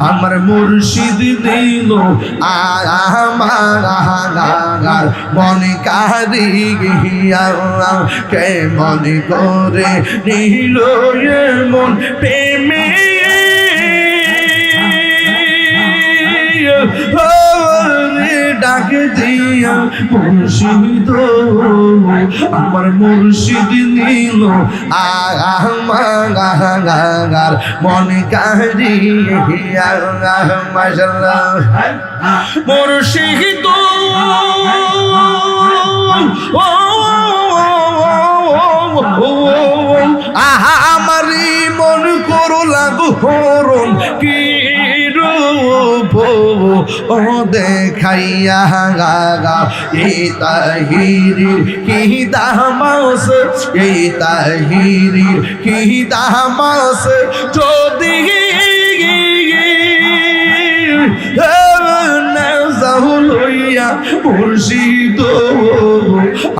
আমার মুর্শিদ দিল আমার মন কারি গিয়া কে মন করে নিল মন প্রেমে ডাক দিয়া মুর্শিদ আমার মুর্শিদ নিল আমার মন কারিয়া মাশাআল্লাহ মুর্শিদ আহা আমারি মন করো লাগু হরণ কি ও দেখাইয়া গা এই তাহিরি কি দামাস এই তাহিরি কি দামাস যদি না যাও লইয়া মুর্শিদ